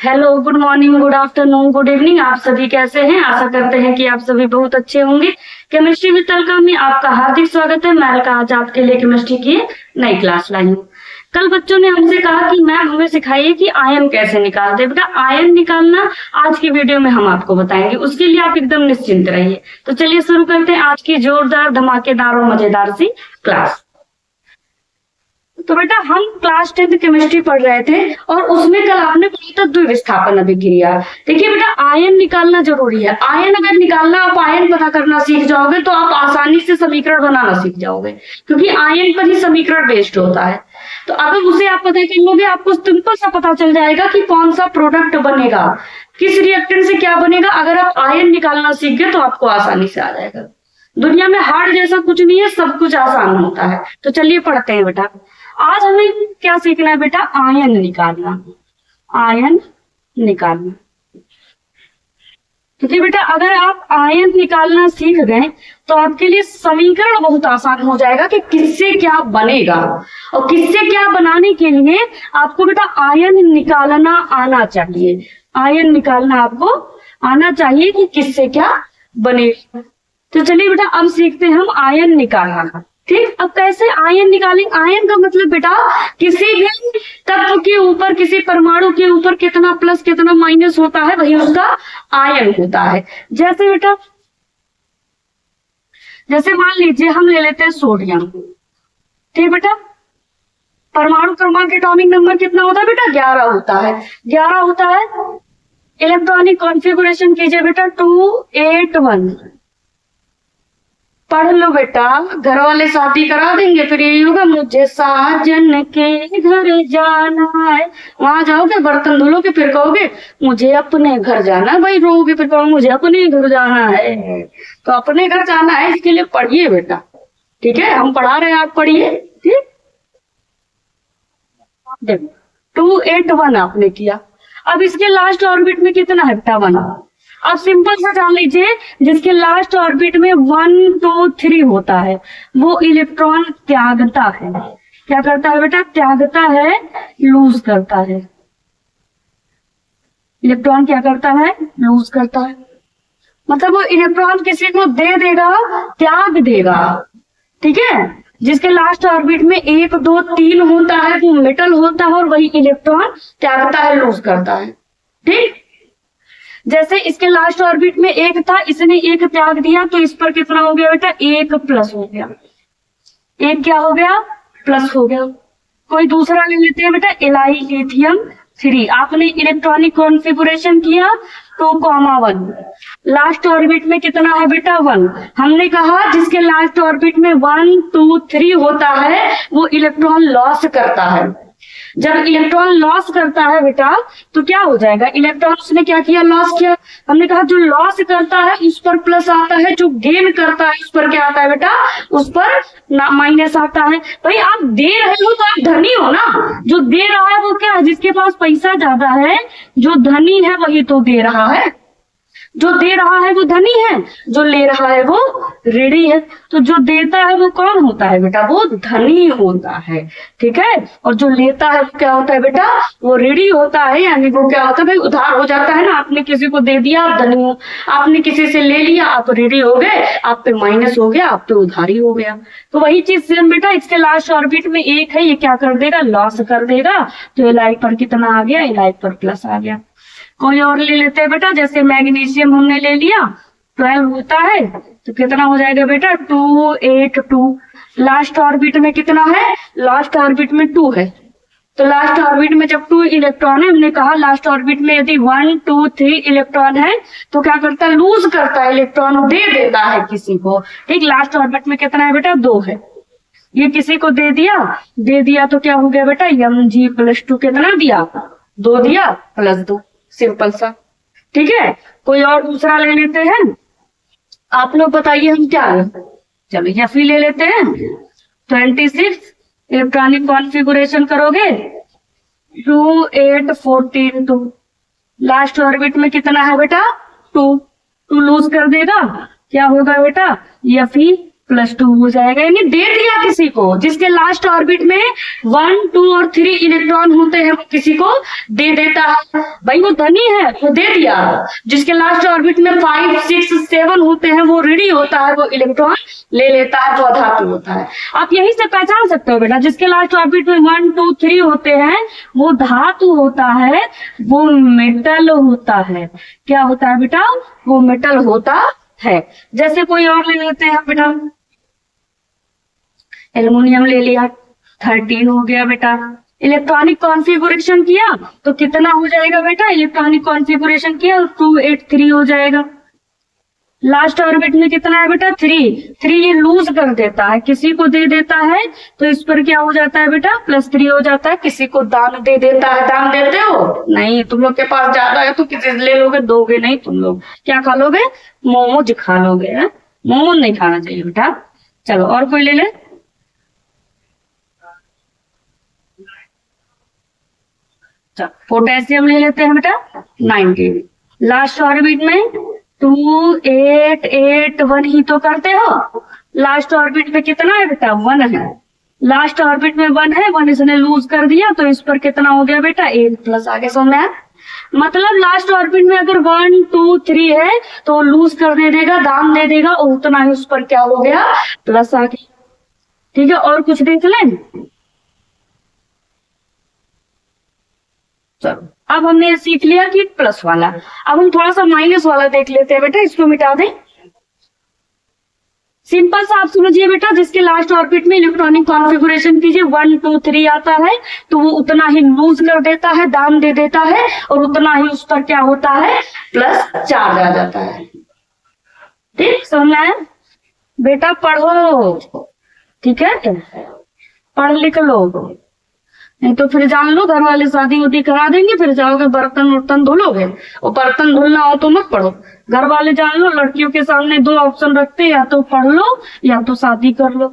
Hello, good morning, good afternoon, good evening. आप सभी कैसे हैं? आशा करते हैं कि आप सभी बहुत अच्छे होंगे। केमिस्ट्री विद अलका में आपका हार्दिक स्वागत है। मैं अलका आज आपके लिए केमिस्ट्री की नई क्लास लाई हूँ। कल बच्चों ने हमसे कहा कि मैम हमें सिखाइए कि आयन कैसे निकालते हैं। बेटा आयन निकालना आज की वीडियो में हम आपको बताएंगे, उसके लिए आप एकदम निश्चिंत रहिए। तो चलिए शुरू करते हैं आज की जोरदार, धमाकेदार और मजेदार सी क्लास। तो बेटा हम क्लास 10 केमिस्ट्री पढ़ रहे थे और उसमें कल आपने पढ़ा था द्विविस्थापन अभिक्रिया। देखिए बेटा आयन निकालना जरूरी है। आयन अगर निकालना, आप आयन पता करना सीख जाओगे तो आप आसानी से समीकरण बनाना सीख जाओगे, क्योंकि आयन पर ही समीकरण बेस्ड होता है। तो अगर उसे आप पता कर लोगे, आपको सिंपल सा पता चल जाएगा कि कौन सा प्रोडक्ट बनेगा, किस रिएक्टेंट से क्या बनेगा। अगर आप आयन निकालना सीख गए तो आपको आसानी से आ जाएगा। दुनिया में हार्ड जैसा कुछ नहीं है, सब कुछ आसान होता है। तो चलिए पढ़ते हैं बेटा। आज हमें क्या सीखना है बेटा? आयन निकालना। आयन निकालना। क्योंकि बेटा अगर आप आयन निकालना सीख गए तो आपके लिए समीकरण बहुत आसान हो जाएगा कि किससे क्या बनेगा। और किससे क्या बनाने के लिए आपको बेटा आयन निकालना आना चाहिए। आयन निकालना आपको आना चाहिए कि किससे क्या बनेगा। तो चलिए बेटा अब सीखते हैं हम आयन निकालना। ठीक, अब कैसे आयन निकालेंगे? आयन का मतलब बेटा किसी भी तत्व के ऊपर, किसी परमाणु के ऊपर कितना प्लस कितना माइनस होता है, वही उसका आयन होता है। जैसे बेटा, जैसे मान लीजिए हम ले लेते हैं सोडियम। ठीक बेटा, परमाणु क्रमांक एटॉमिक नंबर कितना होता है बेटा? 11 होता है। 11 होता है। इलेक्ट्रॉनिक कॉन्फ़िगरेशन कीजिए बेटा 281। पढ़ लो बेटा, घर वाले शादी करा देंगे फिर यही होगा, मुझे साजन के घर जाना है। वहां जाओगे, बर्तन धुलोगे, फिर कहोगे मुझे अपने घर जाना है। भाई रोगे, फिर कहोगे मुझे अपने घर जाना है। तो अपने घर जाना है, इसके लिए पढ़िए बेटा। ठीक है, हम पढ़ा रहे हैं, आप पढ़िए। ठीक, देखो 281 आपने किया। अब इसके लास्ट ऑर्बिट में कितना है बेटा? 1। अब सिंपल सा जान लीजिए, जिसके लास्ट ऑर्बिट में 1 2 3 होता है वो इलेक्ट्रॉन त्यागता है। क्या करता है बेटा? त्यागता है, लूज करता है। इलेक्ट्रॉन क्या करता है? लूज करता है। मतलब वो इलेक्ट्रॉन किसी को दे देगा, त्याग देगा। ठीक है, जिसके लास्ट ऑर्बिट में 1 2 3 होता है वो मेटल होता है और वही इलेक्ट्रॉन त्यागता है, लूज करता है। ठीक, जैसे इसके लास्ट ऑर्बिट में 1 था, इसने 1 त्याग दिया तो इस पर कितना हो गया बेटा? 1 प्लस हो गया। 1 क्या हो गया? प्लस हो गया। कोई दूसरा ले लेते हैं बेटा, एलाई लिथियम 3। आपने इलेक्ट्रॉनिक कॉन्फ़िगरेशन किया 2,1। लास्ट ऑर्बिट में कितना है बेटा? 1। हमने कहा जिसके लास्ट ऑर्बिट में 1 2 3 होता है वो इलेक्ट्रॉन लॉस करता है। जब इलेक्ट्रॉन लॉस करता है बेटा तो क्या हो जाएगा? इलेक्ट्रॉन उसने क्या किया? लॉस किया। हमने कहा जो लॉस करता है उस पर प्लस आता है, जो गेन करता है उस पर क्या आता है बेटा? उस पर माइनस आता है। भाई आप दे रहे हो तो आप धनी हो ना। जो दे रहा है वो क्या है? जिसके पास पैसा ज्यादा है, जो धनी है वही तो दे रहा है। जो दे रहा है वो धनी है, जो ले रहा है वो ऋणी है। तो जो देता है वो कौन होता है बेटा? वो धनी होता है। ठीक है, और जो लेता है वो क्या होता है बेटा? वो ऋणी होता है। यानी वो क्या होता है भाई? उधार हो जाता है ना। आपने किसी को दे दिया, आप धनी हो। आपने किसी से ले लिया, आप ऋणी हो गए, आप पे माइनस हो गया, आप पे उधारी हो गया। तो वही चीज सेम बेटा, इसके लास्ट ऑर्बिट में 1 है, ये क्या कर देगा? लॉस कर देगा। तो एलाइट पर कितना आ गया? एलाइट पर प्लस आ गया। कोई और ले लेते हैं बेटा, जैसे मैग्नीशियम हमने ले लिया, 12 होता है तो कितना हो जाएगा बेटा? 282। लास्ट ऑर्बिट में कितना है? लास्ट ऑर्बिट में 2 है। तो लास्ट ऑर्बिट में जब 2 इलेक्ट्रॉन है, हमने कहा लास्ट ऑर्बिट में यदि 1 2 3 इलेक्ट्रॉन है तो क्या करता है? लूज करता है, इलेक्ट्रॉन दे देता है किसी को। ठीक, लास्ट ऑर्बिट में कितना है बेटा? 2 है। ये किसी को दे दिया तो क्या हो गया बेटा? Mg+2 कितना दिया? 2 दिया प्लस 2। सिंपल सा। ठीक है, कोई और दूसरा ले लेते हैं। आप लोग बताइए हम क्या लें? चलो Fe ले लेते हैं। 26 इलेक्ट्रॉनिक कॉन्फ़िगरेशन करोगे 2842। लास्ट ऑर्बिट में कितना है बेटा? 2 लूज कर देगा। क्या होगा बेटा? Fe +2 हो जाएगा, यानी दे दिया किसी को जिसके लास्ट ऑर्बिट में 1, 2 और 3 इलेक्ट्रॉन होते हैं, वो किसी को दे देता है। भाई वो धनी है, वो दे दिया। जिसके लास्ट ऑर्बिट में 5, 6, 7 होते हैं, वो ऋणी होता है, वो इलेक्ट्रॉन ले लेता है, जो अधातु होता है। आप यही से पहचान सकते हो बेटा, जिसके लास्ट ऑर्बिट में 1, 2, 3 होते हैं, वो धातु होता है, वो मेटल होता है। क्या होता है बेटा? वो मेटल होता है। जैसे कोई और ले लेते हैं बेटा, एल्युमिनियम ले लिया, 13 हो गया बेटा। इलेक्ट्रॉनिक कॉन्फ़िगरेशन किया तो कितना हो जाएगा बेटा? इलेक्ट्रॉनिक कॉन्फ़िगरेशन किया 283 हो जाएगा। लास्ट ऑर्बिट में कितना है बेटा? 3 ये लूज कर देता है, किसी को दे देता है, तो इस पर क्या हो जाता है बेटा? +3 हो जाता है। किसी को दान दे देता है, दान देते हो? नहीं, तुम लोग के पास ज्यादा है तो किसी से ले लोगे, दोगे नहीं। तुम लोग क्या खा लोगे? मोमोज खा लोगे। मोमोज नहीं खाना चाहिए बेटा। चलो और कोई ले ले। पोटेशियम ले लेते हैं बेटा, 19। लास्ट ऑर्बिट में 2, 8, 8, 1 ही तो करते हो। लास्ट ऑर्बिट में कितना है बेटा? 1 है। लास्ट ऑर्बिट में 1 है, 1 इसने लूज कर दिया, तो इस पर कितना हो गया बेटा? 8 प्लस। आगे समझ में? मतलब लास्ट ऑर्बिट में अगर 1, 2, 3 है तो लूज कर दे देगा, दाम दे देगा, और उतना ही उस पर क्या हो गया? प्लस आ गया। ठीक है, और कुछ देख लें। चलो अब हमने ये सीख लिया कि प्लस वाला। अब हम थोड़ा सा माइनस वाला देख लेते हैं बेटा, इसको मिटा दें। सिंपल सा आप समझिए बेटा, जिसके लास्ट ऑर्बिट में इलेक्ट्रॉनिक कॉन्फ़िगरेशन कीजिए 1, 2, 3 आता है, तो वो उतना ही लूज कर देता है, दाम दे देता है, और उतना ही उस पर क्या होता है? प्लस चार्ज आ जाता है। ठीक समझ में आया? बेटा पढ़ो, ठीक है, पढ़ लिख लो, नहीं तो फिर जान लो घर वाले शादी उदी करा देंगे, फिर जाओगे बर्तन उर्तन धुलोगे। और बर्तन धुलना हो तो मत पढ़ो, घर वाले जान लो लड़कियों के सामने 2 ऑप्शन रखते हैं, या तो पढ़ लो या तो शादी कर लो।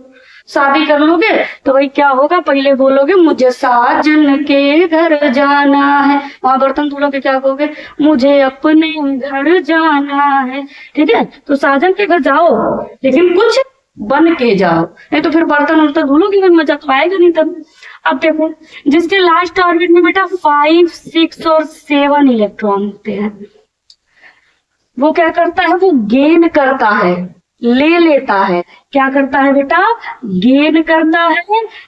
शादी कर लोगे तो भाई क्या होगा? पहले बोलोगे मुझे साजन के घर जाना है, वहां बर्तन धुलोगे क्या कहोगे? मुझे अपने घर जाना है। ठीक है, तो साजन के घर जाओ, लेकिन कुछ बन के जाओ, नहीं तो फिर बर्तन उर्तन धुलोगे, फिर मजा तो आएगा नहीं तब। अब देखो, जिसके लास्ट ऑर्बिट में बेटा 5, 6 और 7 इलेक्ट्रॉन होते हैं, वो क्या करता है? वो गेन करता है, ले लेता है। क्या करता है बेटा? गेन करता है,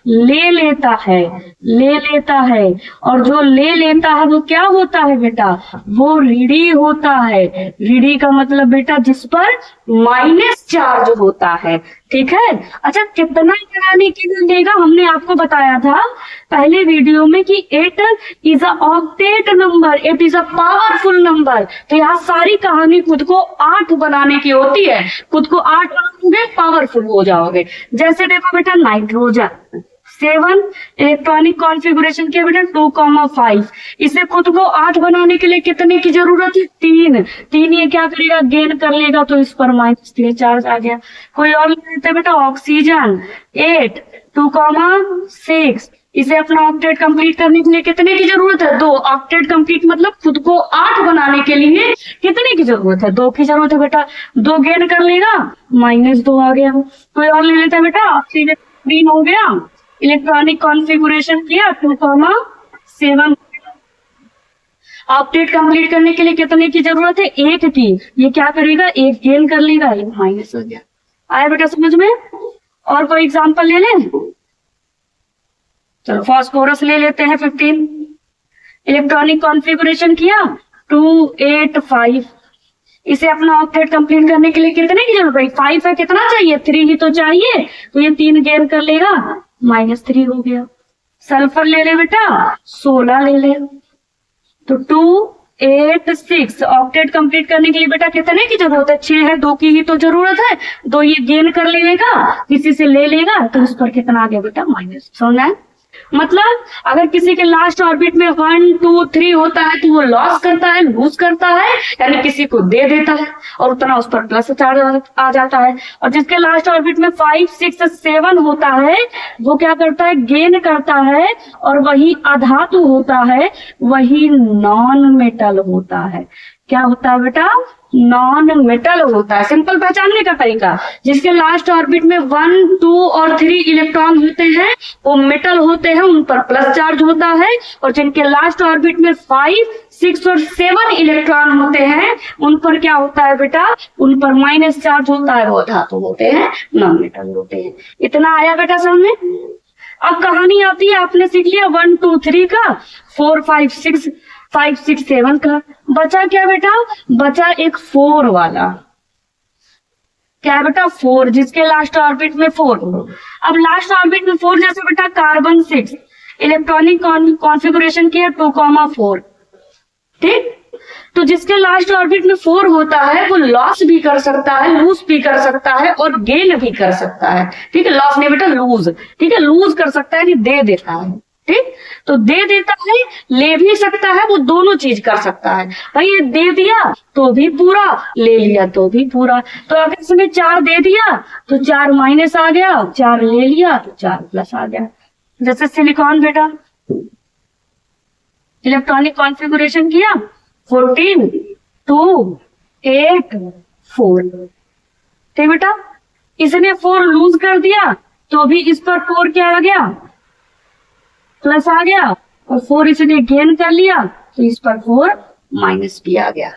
ले लेता है, ले लेता है। और जो ले लेता है वो क्या होता है बेटा? वो ऋणी होता है। ऋणी का मतलब बेटा जिस पर माइनस चार्ज होता है। ठीक है, अच्छा कितना बनाने के लिए देगा? हमने आपको बताया था पहले वीडियो में कि 8 is a octet number, 8 is a powerful number. तो यहाँ सारी कहानी खुद को 8 बनाने की होती है। खुद को 8 बनाओगे पावरफुल हो जाओगे। जैसे देखो बेटा नाइट्रोजन 7 इलेक्ट्रॉनिक कॉन्फ़िगरेशन के बेटा 2,5, इसे खुद को 8 बनाने के लिए कितने की जरूरत है? 3 ये क्या करेगा? गेन कर लेगा, तो इस पर -3 चार्ज आ गया। कोई और लेते बेटा ऑक्सीजन 8, 2,6, इसे अपना ऑक्टेट कंप्लीट करने के लिए कितने की जरूरत है? 2। ऑक्टेट कंप्लीट मतलब खुद को 8 बनाने के लिए कितने की जरूरत है? 2 की जरूरत है बेटा। 2 गेन कर लेगा, -2 आ गया। कोई और ले लेता है बेटा ऑक्सीजन 3 हो गया, इलेक्ट्रॉनिक कॉन्फ़िगरेशन किया 2,7। ऑक्टेट कंप्लीट करने के लिए कितने की जरूरत है? 1 की। ये क्या करेगा? 1 गेन कर लेगा, ये माइनस हो गया। आया बेटा समझ में? और कोई एग्जांपल ले लें? चलो फास्फोरस ले लेते हैं 15, इलेक्ट्रॉनिक कॉन्फ़िगरेशन किया 2, 8, 5, इसे अपना ऑक्टेट कंप्लीट करने के लिए कितने की जरूरत है? 5 है, कितना चाहिए? 3 ही तो चाहिए, तो ये 3 गेन कर लेगा, -3 हो गया। सल्फर ले ले बेटा 16 ले ले, तो 2, 8, 6 ऑक्टेट कंप्लीट करने के लिए बेटा कितने की जरूरत है? 6 है, 2 की ही तो जरूरत है। 2 ये गेन कर लेगा, किसी से ले लेगा, तो इस पर कितना आ गया बेटा? माइनस। समझना है? मतलब अगर किसी के लास्ट ऑर्बिट में 1, 2, 3 होता है तो वो लॉस करता है, लूज करता है, यानी किसी को दे देता है, और उतना उस पर प्लस चार्ज आ जाता है। और जिसके लास्ट ऑर्बिट में 5, 6, 7 होता है, वो क्या करता है? गेन करता है, और वही अधातु होता है, वही नॉन मेटल होता है। क्या होता है बेटा, नॉन मेटल होता है। सिंपल पहचानने का तरीका, जिसके लास्ट ऑर्बिट में 1, 2 और 3 इलेक्ट्रॉन होते हैं वो मेटल होते हैं, उन पर प्लस चार्ज होता है, और जिनके लास्ट ऑर्बिट में 5, 6 और 7 इलेक्ट्रॉन होते हैं उन पर क्या होता है बेटा, उन पर माइनस चार्ज होता है, वो धातु होते हैं, नॉन मेटल होते हैं। इतना आया बेटा समझ में। अब कहानी आती है, आपने सीख लिया 1, 2, 3 का, 4, 5, 6, 7 का। बचा क्या बेटा, बचा एक 4 वाला। क्या है बेटा, 4, जिसके लास्ट ऑर्बिट में 4। अब लास्ट ऑर्बिट में 4 जैसे बेटा कार्बन 6, इलेक्ट्रॉनिक कॉन्फ़िगरेशन की है 2,4। ठीक, तो जिसके लास्ट ऑर्बिट में 4 होता है वो लॉस भी कर सकता है, लूज भी कर सकता है और गेन भी कर सकता है। ठीक है, लॉस नहीं बेटा, लूज। ठीक है, लूज कर सकता है, दे देता है। ठीक, तो दे देता है, ले भी सकता है, वो दोनों चीज कर सकता है। भाई ये दे दिया तो भी पूरा, ले लिया तो भी पूरा। तो अगर इसने 4 दे दिया तो 4 माइनस आ गया, 4 ले लिया तो 4 प्लस आ गया। जैसे सिलिकॉन बेटा, इलेक्ट्रॉनिक कॉन्फ़िगरेशन किया 14, 2, 8, 4। ठीक बेटा, इसने 4 लूज कर दिया तो भी इस पर 4 क्या आ गया, प्लस आ गया, और 4 इसने गेन कर लिया तो इस पर 4 माइनस भी आ गया।